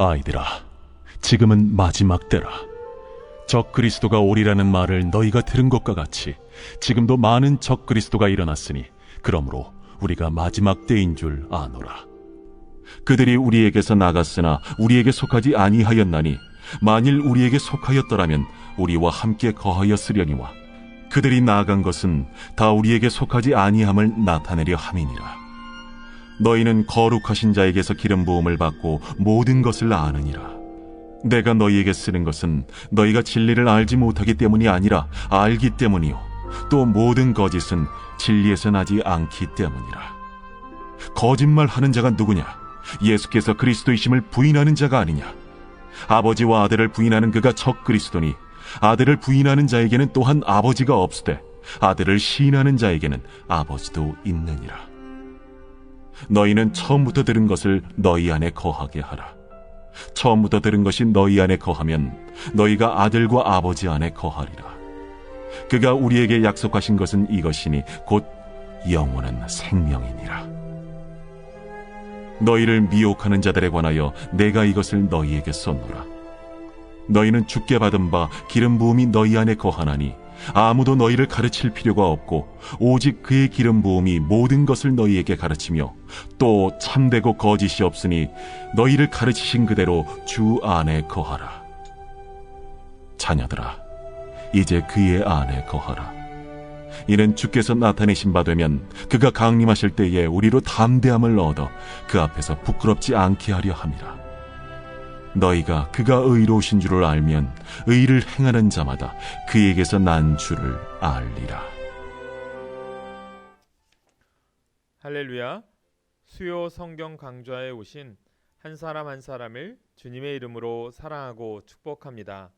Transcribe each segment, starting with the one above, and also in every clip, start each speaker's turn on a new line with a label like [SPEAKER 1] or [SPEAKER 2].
[SPEAKER 1] 아이들아, 지금은 마지막 때라. 적 그리스도가 오리라는 말을 너희가 들은 것과 같이 지금도 많은 적 그리스도가 일어났으니 그러므로 우리가 마지막 때인 줄 아노라. 그들이 우리에게서 나갔으나 우리에게 속하지 아니하였나니 만일 우리에게 속하였더라면 우리와 함께 거하였으려니와 그들이 나아간 것은 다 우리에게 속하지 아니함을 나타내려 함이니라. 너희는 거룩하신 자에게서 기름 부음을 받고 모든 것을 아느니라. 내가 너희에게 쓰는 것은 너희가 진리를 알지 못하기 때문이 아니라 알기 때문이요 또 모든 거짓은 진리에서 나지 않기 때문이라. 거짓말하는 자가 누구냐? 예수께서 그리스도이심을 부인하는 자가 아니냐? 아버지와 아들을 부인하는 그가 적 그리스도니 아들을 부인하는 자에게는 또한 아버지가 없으되 아들을 시인하는 자에게는 아버지도 있느니라. 너희는 처음부터 들은 것을 너희 안에 거하게 하라. 처음부터 들은 것이 너희 안에 거하면 너희가 아들과 아버지 안에 거하리라. 그가 우리에게 약속하신 것은 이것이니 곧 영원한 생명이니라. 너희를 미혹하는 자들에 관하여 내가 이것을 너희에게 쏟노라. 너희는 주께 받은 바 기름 부음이 너희 안에 거하나니 아무도 너희를 가르칠 필요가 없고 오직 그의 기름 부음이 모든 것을 너희에게 가르치며 또 참되고 거짓이 없으니 너희를 가르치신 그대로 주 안에 거하라. 자녀들아, 이제 그의 안에 거하라. 이는 주께서 나타내신 바 되면 그가 강림하실 때에 우리로 담대함을 얻어 그 앞에서 부끄럽지 않게 하려 함이라. 너희가 그가 의로우신 줄을 알면 의를 행하는 자마다 그에게서 난 줄을 알리라.
[SPEAKER 2] 할렐루야. 수요 성경 강좌에 오신 한 사람 한 사람을 주님의 이름으로 사랑하고 축복합니다.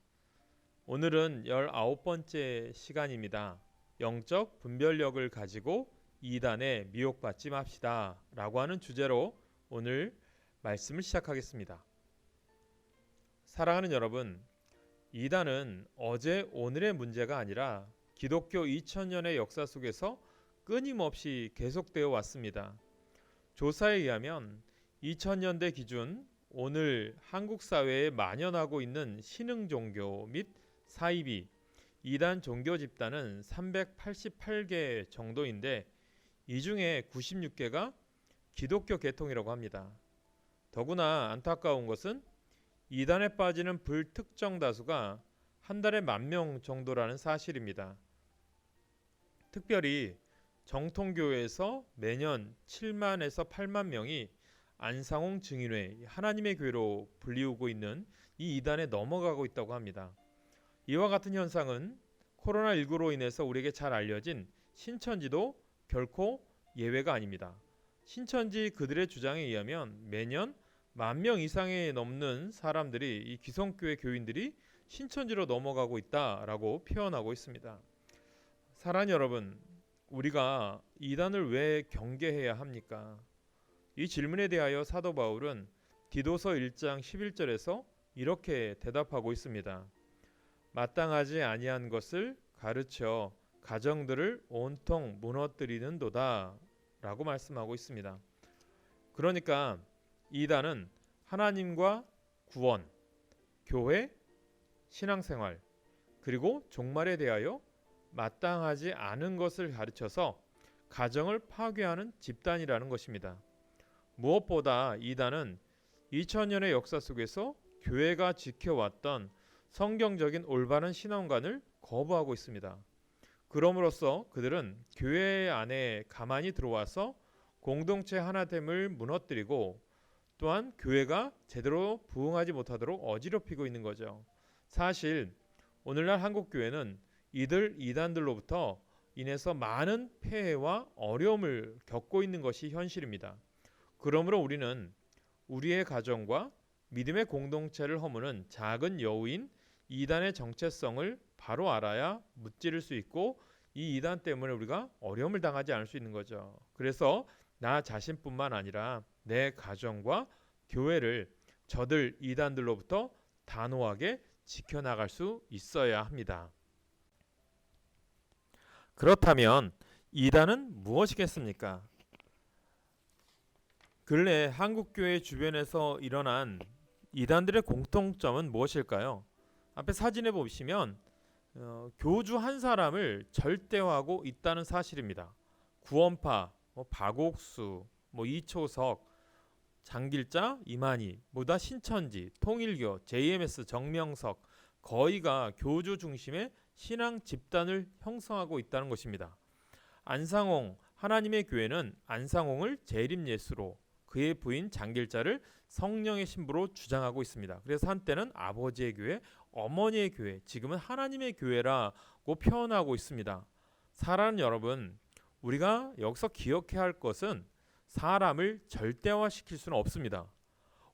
[SPEAKER 2] 오늘은 19번째 시간입니다. 영적 분별력을 가지고 이단에 미혹받지 맙시다 라고 하는 주제로 오늘 말씀을 시작하겠습니다. 사랑하는 여러분, 이단은 어제 오늘의 문제가 아니라 기독교 2000년의 역사 속에서 끊임없이 계속되어 왔습니다. 조사에 의하면 2000년대 기준 오늘 한국 사회에 만연하고 있는 신흥 종교 및 사이비, 이단 종교 집단은 388개 정도인데 이 중에 96개가 기독교 계통이라고 합니다. 더구나 안타까운 것은 이단에 빠지는 불특정 다수가 한 달에 10,000명 정도라는 사실입니다. 특별히 정통교회에서 매년 7만에서 8만 명이 안상홍 증인회 하나님의 교회로 불리우고 있는 이 이단에 넘어가고 있다고 합니다. 이와 같은 현상은 코로나19로 인해서 우리에게 잘 알려진 신천지도 결코 예외가 아닙니다. 신천지 그들의 주장에 의하면 매년 10,000명 이상에 넘는 사람들이 이 기성교회 교인들이 신천지로 넘어가고 있다라고 표현하고 있습니다. 사랑하는 여러분, 우리가 이단을 왜 경계해야 합니까? 이 질문에 대하여 사도 바울은 디도서 1장 11절에서 이렇게 대답하고 있습니다. 마땅하지 아니한 것을 가르쳐 가정들을 온통 무너뜨리는도다 라고 말씀하고 있습니다. 그러니까 이단은 하나님과 구원, 교회, 신앙생활, 그리고 종말에 대하여 마땅하지 않은 것을 가르쳐서 가정을 파괴하는 집단이라는 것입니다. 무엇보다 이단은 2000년의 역사 속에서 교회가 지켜왔던 성경적인 올바른 신앙관을 거부하고 있습니다. 그럼으로써 그들은 교회 안에 가만히 들어와서 공동체 하나됨을 무너뜨리고 또한 교회가 제대로 부흥하지 못하도록 어지럽히고 있는 거죠. 사실 오늘날 한국교회는 이들 이단들로부터 인해서 많은 폐해와 어려움을 겪고 있는 것이 현실입니다. 그러므로 우리는 우리의 가정과 믿음의 공동체를 허무는 작은 여우인 이단의 정체성을 바로 알아야 무찌를 수 있고 이 이단 때문에 우리가 어려움을 당하지 않을 수 있는 거죠. 그래서 나 자신뿐만 아니라 내 가정과 교회를 저들 이단들로부터 단호하게 지켜나갈 수 있어야 합니다. 그렇다면 이단은 무엇이겠습니까? 근래 한국교회 주변에서 일어난 이단들의 공통점은 무엇일까요? 앞에 사진에 보시면 교주 한 사람을 절대화하고 있다는 사실입니다. 구원파, 박옥수, 이초석, 장길자, 이만희, 모두 신천지, 통일교, JMS, 정명석 거의가 교주 중심의 신앙 집단을 형성하고 있다는 것입니다. 안상홍, 하나님의 교회는 안상홍을 재림 예수로, 그의 부인 장길자를 성령의 신부로 주장하고 있습니다. 그래서 한때는 아버지의 교회, 어머니의 교회, 지금은 하나님의 교회라고 표현하고 있습니다. 사랑하는 여러분, 우리가 여기서 기억해야 할 것은 사람을 절대화시킬 수는 없습니다.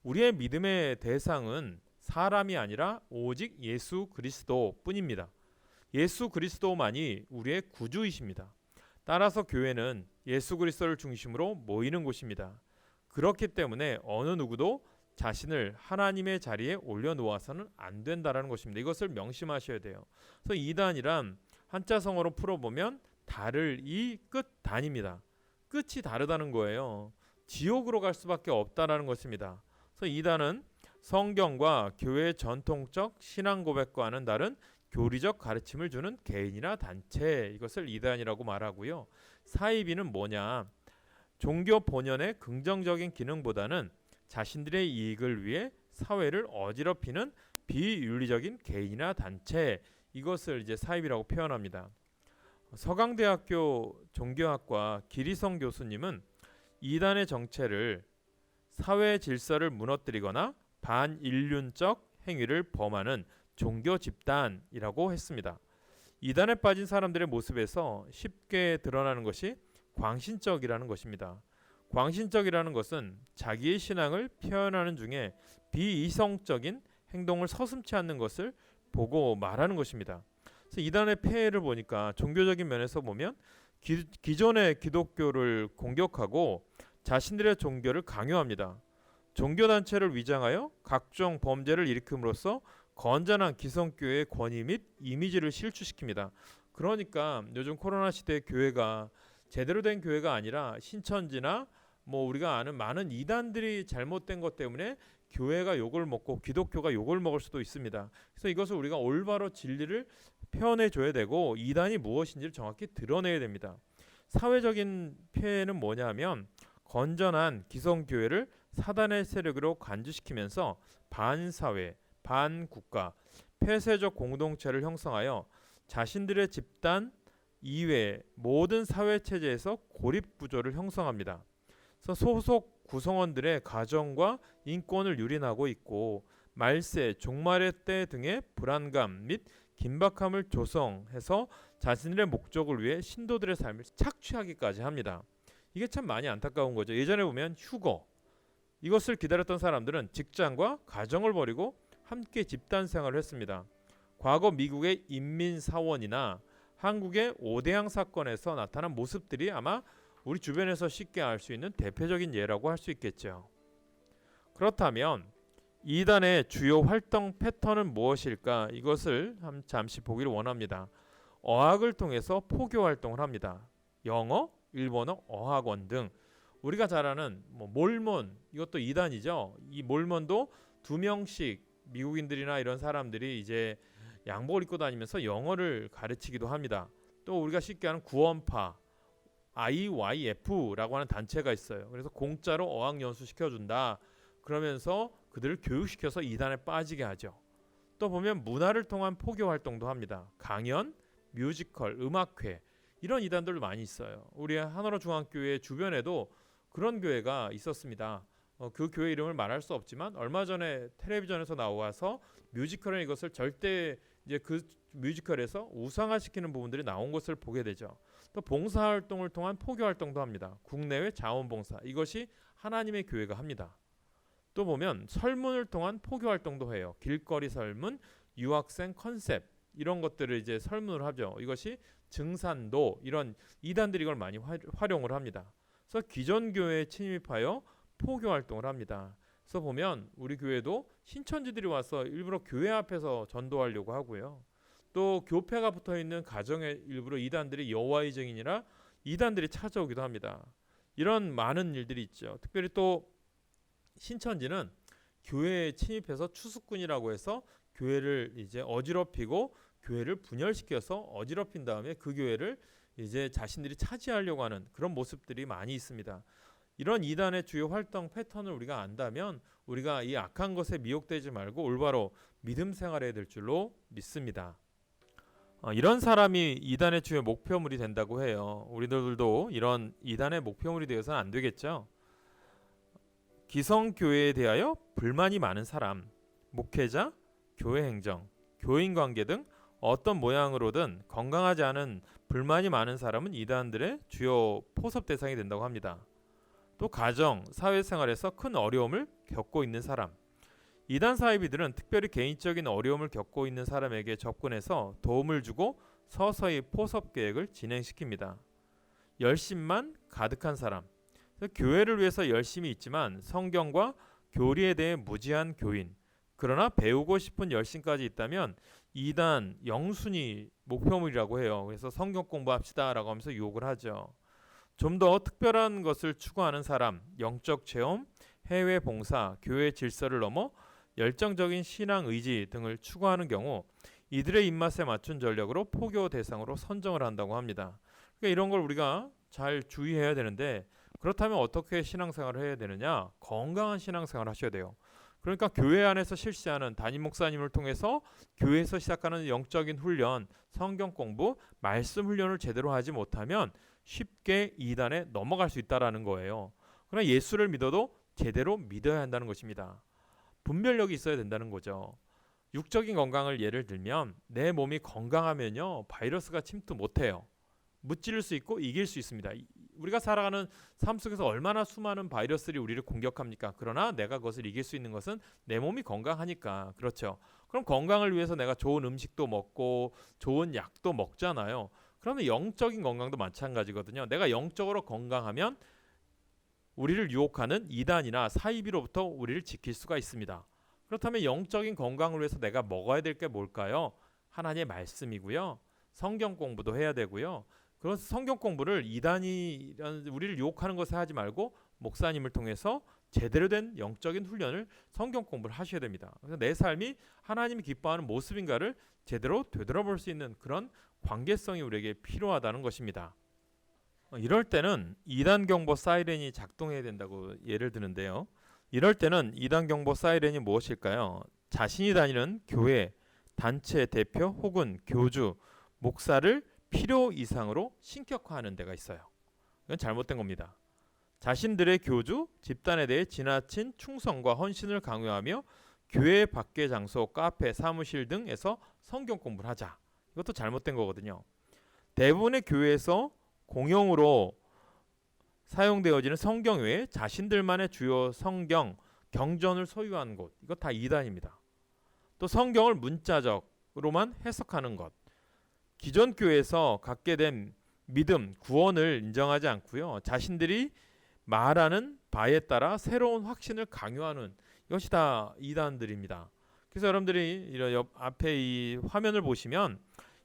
[SPEAKER 2] 우리의 믿음의 대상은 사람이 아니라 오직 예수 그리스도뿐입니다. 예수 그리스도만이 우리의 구주이십니다. 따라서 교회는 예수 그리스도를 중심으로 모이는 곳입니다. 그렇기 때문에 어느 누구도 자신을 하나님의 자리에 올려놓아서는 안 된다는 것입니다. 이것을 명심하셔야 돼요. 그래서 이단이란 한자성어로 풀어보면 다를 이 끝 단입니다. 끝이 다르다는 거예요. 지옥으로 갈 수밖에 없다라는 것입니다. 그래서 이단은 성경과 교회의 전통적 신앙 고백과는 다른 교리적 가르침을 주는 개인이나 단체, 이것을 이단이라고 말하고요. 사이비는 뭐냐? 종교 본연의 긍정적인 기능보다는 자신들의 이익을 위해 사회를 어지럽히는 비윤리적인 개인이나 단체, 이것을 이제 사이비라고 표현합니다. 서강대학교 종교학과 기리성 교수님은 이단의 정체를 사회 질서를 무너뜨리거나 반인륜적 행위를 범하는 종교 집단이라고 했습니다. 이단에 빠진 사람들의 모습에서 쉽게 드러나는 것이 광신적이라는 것입니다. 광신적이라는 것은 자기의 신앙을 표현하는 중에 비이성적인 행동을 서슴지 않는 것을 보고 말하는 것입니다. 그래서 이단의 폐해를 보니까 종교적인 면에서 보면 기존의 기독교를 공격하고 자신들의 종교를 강요합니다. 종교단체를 위장하여 각종 범죄를 일으킴으로써 건전한 기성교회의 권위 및 이미지를 실추시킵니다. 그러니까 요즘 코로나 시대의 교회가 제대로 된 교회가 아니라 신천지나 우리가 아는 많은 이단들이 잘못된 것 때문에 교회가 욕을 먹고 기독교가 욕을 먹을 수도 있습니다. 그래서 이것을 우리가 올바로 진리를 표현해 줘야 되고 이단이 무엇인지를 정확히 드러내야 됩니다. 사회적인 폐해는 뭐냐면 건전한 기성교회를 사단의 세력으로 간주시키면서 반사회, 반국가, 폐쇄적 공동체를 형성하여 자신들의 집단 이외 모든 사회체제에서 고립구조를 형성합니다. 그래서 소속 구성원들의 가정과 인권을 유린하고 있고 말세, 종말의 때 등의 불안감 및 긴박함을 조성해서 자신들의 목적을 위해 신도들의 삶을 착취하기까지 합니다. 이게 참 많이 안타까운 거죠. 예전에 보면 휴거, 이것을 기다렸던 사람들은 직장과 가정을 버리고 함께 집단 생활을 했습니다. 과거 미국의 인민사원이나 한국의 오대양 사건에서 나타난 모습들이 아마 우리 주변에서 쉽게 알 수 있는 대표적인 예라고 할 수 있겠죠. 그렇다면 이단의 주요 활동 패턴은 무엇일까? 이것을 잠시 보기를 원합니다. 어학을 통해서 포교 활동을 합니다. 영어, 일본어, 어학원 등 우리가 잘 아는 몰몬, 이것도 이단이죠. 이 몰몬도 2명씩 미국인들이나 이런 사람들이 이제 양복을 입고 다니면서 영어를 가르치기도 합니다. 또 우리가 쉽게 아는 구원파, IYF라고 하는 단체가 있어요. 그래서 공짜로 어학 연수 시켜준다. 그러면서 그들을 교육시켜서 이단에 빠지게 하죠. 또 보면 문화를 통한 포교 활동도 합니다. 강연, 뮤지컬, 음악회, 이런 이단들도 많이 있어요. 우리 한월호 중앙교회 주변에도 그런 교회가 있었습니다. 그 교회 이름을 말할 수 없지만 얼마 전에 텔레비전에서 나와서 뮤지컬은 이것을 절대 이제 그 뮤지컬에서 우상화시키는 부분들이 나온 것을 보게 되죠. 또 봉사활동을 통한 포교활동도 합니다. 국내외 자원봉사, 이것이 하나님의 교회가 합니다. 또 보면 설문을 통한 포교활동도 해요. 길거리 설문, 유학생 컨셉, 이런 것들을 이제 설문을 하죠. 이것이 증산도, 이런 이단들이 이걸 많이 활용을 합니다. 그래서 기존 교회에 침입하여 포교 활동을 합니다. 그래서 보면 우리 교회도 신천지들이 와서 일부러 교회 앞에서 전도하려고 하고요. 또 교패가 붙어있는 가정에 일부러 이단들이 여호와의 증인이라 이단들이 찾아오기도 합니다. 이런 많은 일들이 있죠. 특별히 또 신천지는 교회에 침입해서 추수꾼이라고 해서 교회를 이제 어지럽히고 교회를 분열시켜서 어지럽힌 다음에 그 교회를 이제 자신들이 차지하려고 하는 그런 모습들이 많이 있습니다. 이런 이단의 주요 활동 패턴을 우리가 안다면 우리가 이 악한 것에 미혹되지 말고 올바로 믿음 생활해야 될 줄로 믿습니다. 이런 사람이 이단의 주요 목표물이 된다고 해요. 우리들도 이런 이단의 목표물이 되어서는 안 되겠죠. 기성교회에 대하여 불만이 많은 사람, 목회자, 교회 행정, 교인 관계 등 어떤 모양으로든 건강하지 않은 불만이 많은 사람은 이단들의 주요 포섭 대상이 된다고 합니다. 또 가정, 사회생활에서 큰 어려움을 겪고 있는 사람, 이단 사이비들은 특별히 개인적인 어려움을 겪고 있는 사람에게 접근해서 도움을 주고 서서히 포섭 계획을 진행시킵니다. 열심만 가득한 사람, 교회를 위해서 열심히 있지만 성경과 교리에 대해 무지한 교인, 그러나 배우고 싶은 열심까지 있다면 이단 영순위 목표물이라고 해요. 그래서 성경 공부합시다라고 하면서 유혹을 하죠. 좀 더 특별한 것을 추구하는 사람, 영적 체험, 해외 봉사, 교회 질서를 넘어 열정적인 신앙 의지 등을 추구하는 경우 이들의 입맛에 맞춘 전략으로 포교 대상으로 선정을 한다고 합니다. 그러니까 이런 걸 우리가 잘 주의해야 되는데, 그렇다면 어떻게 신앙생활을 해야 되느냐? 건강한 신앙생활을 하셔야 돼요. 그러니까 교회 안에서 실시하는 담임 목사님을 통해서 교회에서 시작하는 영적인 훈련, 성경 공부, 말씀 훈련을 제대로 하지 못하면 쉽게 이단에 넘어갈 수 있다라는 거예요. 그러나 예수를 믿어도 제대로 믿어야 한다는 것입니다. 분별력이 있어야 된다는 거죠. 육적인 건강을 예를 들면 내 몸이 건강하면요 바이러스가 침투 못해요. 무찌를 수 있고 이길 수 있습니다. 우리가 살아가는 삶 속에서 얼마나 수많은 바이러스들이 우리를 공격합니까? 그러나 내가 그것을 이길 수 있는 것은 내 몸이 건강하니까. 그렇죠. 그럼 건강을 위해서 내가 좋은 음식도 먹고 좋은 약도 먹잖아요. 그러면 영적인 건강도 마찬가지거든요. 내가 영적으로 건강하면 우리를 유혹하는 이단이나 사이비로부터 우리를 지킬 수가 있습니다. 그렇다면 영적인 건강을 위해서 내가 먹어야 될 게 뭘까요? 하나님의 말씀이고요. 성경 공부도 해야 되고요. 그래서 성경 공부를 이단이 우리를 유혹하는 것을 하지 말고 목사님을 통해서 제대로 된 영적인 훈련을 성경 공부를 하셔야 됩니다. 그래서 내 삶이 하나님이 기뻐하는 모습인가를 제대로 되돌아볼 수 있는 그런 관계성이 우리에게 필요하다는 것입니다. 이럴 때는 이단 경보 사이렌이 작동해야 된다고 예를 드는데요. 이럴 때는 이단 경보 사이렌이 무엇일까요? 자신이 다니는 교회, 단체 대표 혹은 교주, 목사를 필요 이상으로 신격화하는 데가 있어요. 이건 잘못된 겁니다. 자신들의 교주, 집단에 대해 지나친 충성과 헌신을 강요하며 교회 밖의 장소, 카페, 사무실 등에서 성경 공부를 하자. 이것도 잘못된 거거든요. 대부분의 교회에서 공용으로 사용되어지는 성경 외에 자신들만의 주요 성경, 경전을 소유한 곳, 이거 다 이단입니다. 또 성경을 문자적으로만 해석하는 것, 기존 교회에서 갖게 된 믿음, 구원을 인정하지 않고요. 자신들이 말하는 바에 따라 새로운 확신을 강요하는 이것이 다 이단들입니다. 그래서 여러분들이 이런 옆 앞에 이 화면을 보시면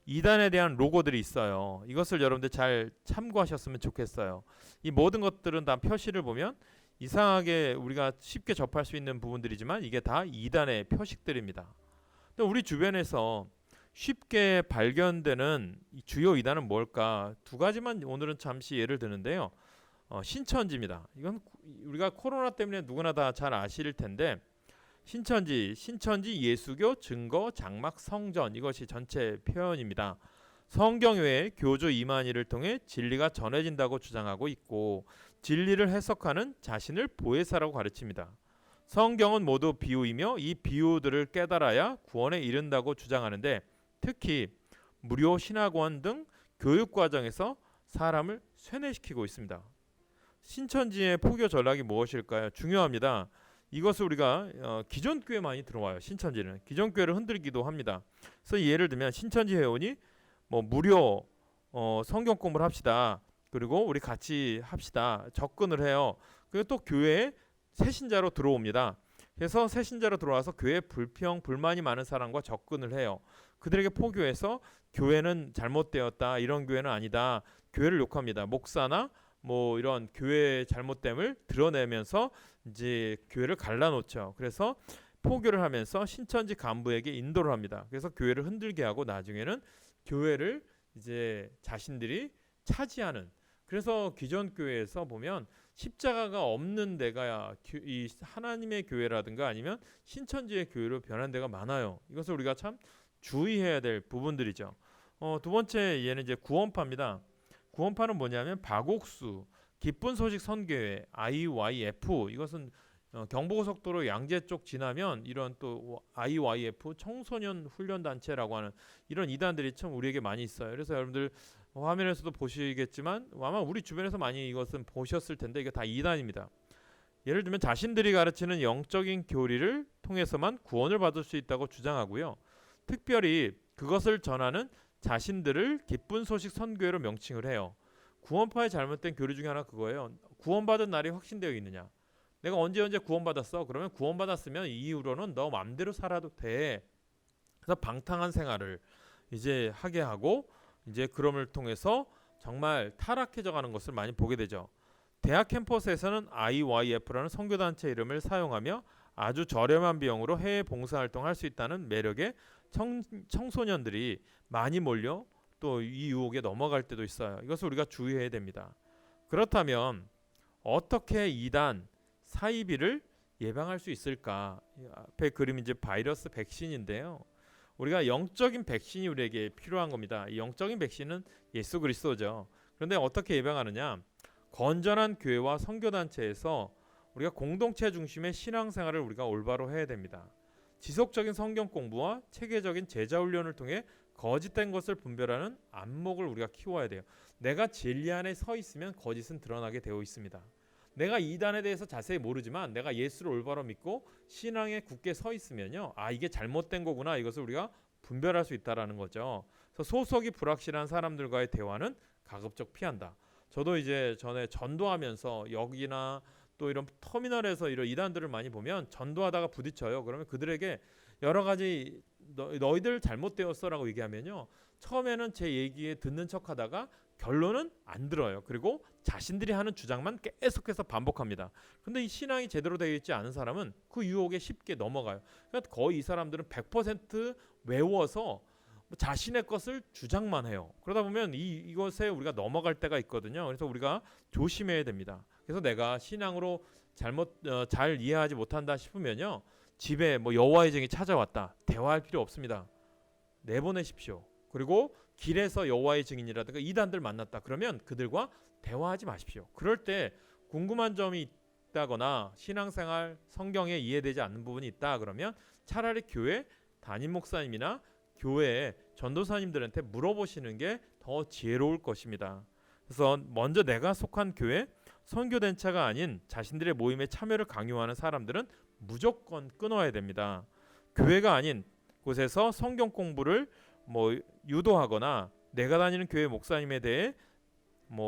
[SPEAKER 2] 이단에 대한 로고들이 있어요. 이것을 여러분들 잘 참고하셨으면 좋겠어요. 이 모든 것들은 다 표시를 보면 이상하게 우리가 쉽게 접할 수 있는 부분들이지만 이게 다 이단의 표식들입니다. 근데 우리 주변에서 쉽게 발견되는 주요 이단은 뭘까? 두 가지만 오늘은 잠시 예를 드는데요. 신천지입니다. 이건 우리가 코로나 때문에 누구나 다 잘 아실 텐데 신천지 예수교 증거 장막 성전 이것이 전체 표현입니다. 성경 외에 교주 이만희를 통해 진리가 전해진다고 주장하고 있고 진리를 해석하는 자신을 보혜사라고 가르칩니다. 성경은 모두 비유이며 이 비유들을 깨달아야 구원에 이른다고 주장하는데 특히 무료 신학원 등 교육 과정에서 사람을 쇠뇌시키고 있습니다. 신천지의 포교 전략이 무엇일까요? 중요합니다. 이것을 우리가 기존 교회 많이 들어와요. 신천지는 기존 교회를 흔들기도 합니다. 그래서 예를 들면 신천지 회원이 무료 성경 공부를 합시다. 그리고 우리 같이 합시다. 접근을 해요. 그리고 또 교회에 새신자로 들어옵니다. 그래서 새신자로 들어와서 교회에 불만이 많은 사람과 접근을 해요. 그들에게 포교해서 교회는 잘못되었다. 이런 교회는 아니다. 교회를 욕합니다. 목사나 뭐 이런 교회의 잘못됨을 드러내면서 이제 교회를 갈라놓죠. 그래서 포교를 하면서 신천지 간부에게 인도를 합니다. 그래서 교회를 흔들게 하고 나중에는 교회를 이제 자신들이 차지하는. 그래서 기존 교회에서 보면 십자가가 없는 데가 이 하나님의 교회라든가 아니면 신천지의 교회로 변한 데가 많아요. 이것을 우리가 참 주의해야 될 부분들이죠. 두 번째 얘는 이제 구원파입니다. 구원파는 뭐냐면 박옥수 기쁜 소식 선교회 IYF. 이것은 경부고속도로 양재 쪽 지나면 이런 또 IYF 청소년 훈련 단체라고 하는 이런 이단들이 참 우리에게 많이 있어요. 그래서 여러분들 화면에서도 보시겠지만 아마 우리 주변에서 많이 이것은 보셨을 텐데 이게 다 이단입니다. 예를 들면 자신들이 가르치는 영적인 교리를 통해서만 구원을 받을 수 있다고 주장하고요. 특별히 그것을 전하는 자신들을 기쁜 소식 선교회로 명칭을 해요. 구원파의 잘못된 교리 중에 하나 그거예요. 구원받은 날이 확신되어 있느냐. 내가 언제 구원받았어? 그러면 구원받았으면 이후로는 너 마음대로 살아도 돼. 그래서 방탕한 생활을 이제 하게 하고 이제 그럼을 통해서 정말 타락해져 가는 것을 많이 보게 되죠. 대학 캠퍼스에서는 IYF라는 선교단체 이름을 사용하며 아주 저렴한 비용으로 해외 봉사활동을 할 수 있다는 매력에 청소년들이 많이 몰려 또 이 유혹에 넘어갈 때도 있어요. 이것을 우리가 주의해야 됩니다. 그렇다면 어떻게 이단 사이비를 예방할 수 있을까? 앞에 그림이 이제 바이러스 백신인데요. 우리가 영적인 백신이 우리에게 필요한 겁니다. 이 영적인 백신은 예수 그리스도죠. 그런데 어떻게 예방하느냐? 건전한 교회와 선교단체에서 우리가 공동체 중심의 신앙생활을 우리가 올바로 해야 됩니다. 지속적인 성경 공부와 체계적인 제자 훈련을 통해 거짓된 것을 분별하는 안목을 우리가 키워야 돼요. 내가 진리 안에 서 있으면 거짓은 드러나게 되어 있습니다. 내가 이단에 대해서 자세히 모르지만 내가 예수를 올바로 믿고 신앙에 굳게 서 있으면요, 이게 잘못된 거구나, 이것을 우리가 분별할 수 있다라는 거죠. 그래서 소속이 불확실한 사람들과의 대화는 가급적 피한다. 저도 이제 전에 전도하면서 여기나 또 이런 터미널에서 이런 이단들을 많이 보면 전도하다가 부딪혀요. 그러면 그들에게 여러 가지 너희들 잘못되었어라고 얘기하면요, 처음에는 제 얘기에 듣는 척하다가 결론은 안 들어요. 그리고 자신들이 하는 주장만 계속해서 반복합니다. 그런데 이 신앙이 제대로 되어 있지 않은 사람은 그 유혹에 쉽게 넘어가요. 그러니까 거의 이 사람들은 100% 외워서 자신의 것을 주장만 해요. 그러다 보면 이것에 우리가 넘어갈 때가 있거든요. 그래서 우리가 조심해야 됩니다. 그래서 내가 신앙으로 잘 이해하지 못한다 싶으면요, 집에 뭐 여호와의 증이 찾아왔다, 대화할 필요 없습니다. 내보내십시오. 그리고 길에서 여호와의 증인이라든가 이단들 만났다 그러면 그들과 대화하지 마십시오. 그럴 때 궁금한 점이 있다거나 신앙생활 성경에 이해되지 않는 부분이 있다 그러면 차라리 교회 담임 목사님이나 교회 전도사님들한테 물어보시는 게 더 지혜로울 것입니다. 그래서 먼저 내가 속한 교회 선교단체가 아닌 자신들의 모임에 참여를 강요하는 사람들은 무조건 끊어야 됩니다. 교회가 아닌 곳에서 성경 공부를 유도하거나 내가 다니는 교회 목사님에 대해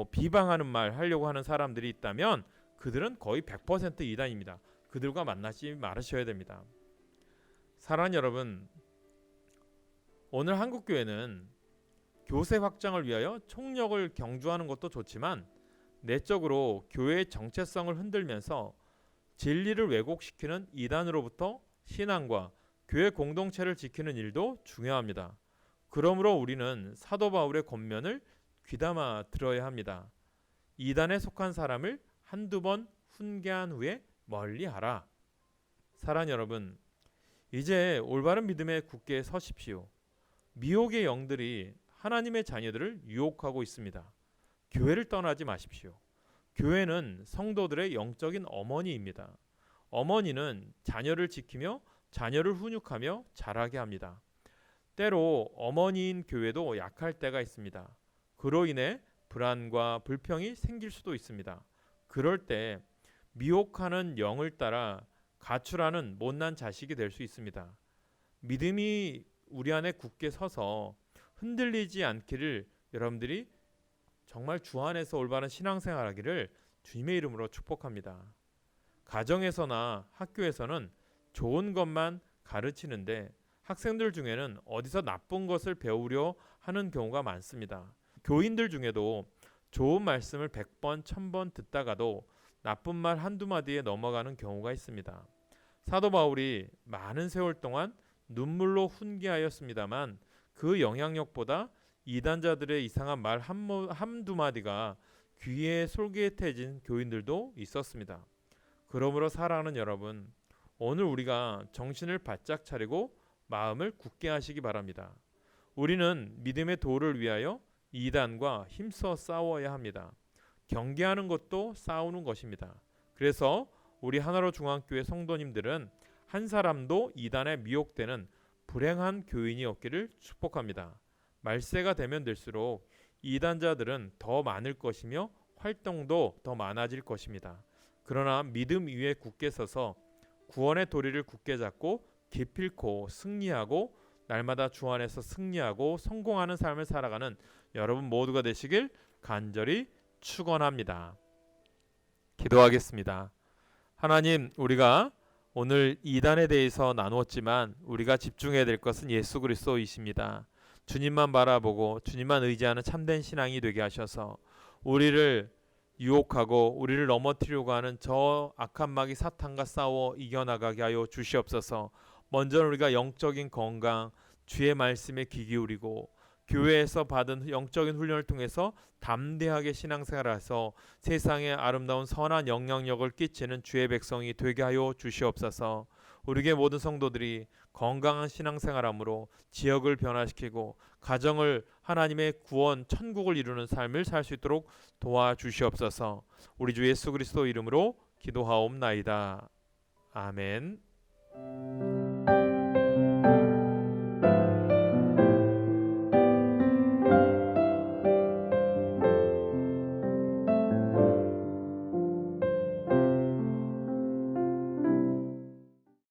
[SPEAKER 2] 비방하는 말 하려고 하는 사람들이 있다면 그들은 거의 100% 이단입니다. 그들과 만나지 말으셔야 됩니다. 사랑하는 여러분, 오늘 한국 교회는 교세 확장을 위하여 총력을 경주하는 것도 좋지만 내적으로 교회의 정체성을 흔들면서 진리를 왜곡시키는 이단으로부터 신앙과 교회 공동체를 지키는 일도 중요합니다. 그러므로 우리는 사도 바울의 권면을 귀담아 들어야 합니다. 이단에 속한 사람을 한두 번 훈계한 후에 멀리하라. 사랑하는 여러분, 이제 올바른 믿음에 굳게 서십시오. 미혹의 영들이 하나님의 자녀들을 유혹하고 있습니다. 교회를 떠나지 마십시오. 교회는 성도들의 영적인 어머니입니다. 어머니는 자녀를 지키며 자녀를 훈육하며 자라게 합니다. 때로 어머니인 교회도 약할 때가 있습니다. 그로 인해 불안과 불평이 생길 수도 있습니다. 그럴 때 미혹하는 영을 따라 가출하는 못난 자식이 될 수 있습니다. 믿음이 우리 안에 굳게 서서 흔들리지 않기를 여러분들이 정말 주 안에서 올바른 신앙생활하기를 주님의 이름으로 축복합니다. 가정에서나 학교에서는 좋은 것만 가르치는데 학생들 중에는 어디서 나쁜 것을 배우려 하는 경우가 많습니다. 교인들 중에도 좋은 말씀을 100번, 1000번 듣다가도 나쁜 말 한두 마디에 넘어가는 경우가 있습니다. 사도 바울이 많은 세월 동안 눈물로 훈계하였습니다만 그 영향력보다 이단자들의 이상한 말 한두 마디가 귀에 솔깃해진 교인들도 있었습니다. 그러므로 사랑하는 여러분, 오늘 우리가 정신을 바짝 차리고 마음을 굳게 하시기 바랍니다. 우리는 믿음의 도를 위하여 이단과 힘써 싸워야 합니다. 경계하는 것도 싸우는 것입니다. 그래서 우리 하나로 중앙교회 성도님들은 한 사람도 이단에 미혹되는 불행한 교인이 없기를 축복합니다. 말세가 되면 될수록 이단자들은 더 많을 것이며 활동도 더 많아질 것입니다. 그러나 믿음 위에 굳게 서서 구원의 도리를 굳게 잡고 기필코 승리하고 날마다 주 안에서 승리하고 성공하는 삶을 살아가는 여러분 모두가 되시길 간절히 축원합니다. 기도하겠습니다. 하나님, 우리가 오늘 이단에 대해서 나누었지만 우리가 집중해야 될 것은 예수 그리스도이십니다. 주님만 바라보고 주님만 의지하는 참된 신앙이 되게 하셔서 우리를 유혹하고 우리를 넘어뜨리려고 하는 저 악한 마귀 사탄과 싸워 이겨나가게 하여 주시옵소서. 먼저 우리가 영적인 건강, 주의 말씀에 귀 기울이고 교회에서 받은 영적인 훈련을 통해서 담대하게 신앙생활해서 세상에 아름다운 선한 영향력을 끼치는 주의 백성이 되게 하여 주시옵소서. 우리의 모든 성도들이 건강한 신앙생활함으로 지역을 변화시키고 가정을 하나님의 구원 천국을 이루는 삶을 살 수 있도록 도와주시옵소서. 우리 주 예수 그리스도 이름으로 기도하옵나이다. 아멘.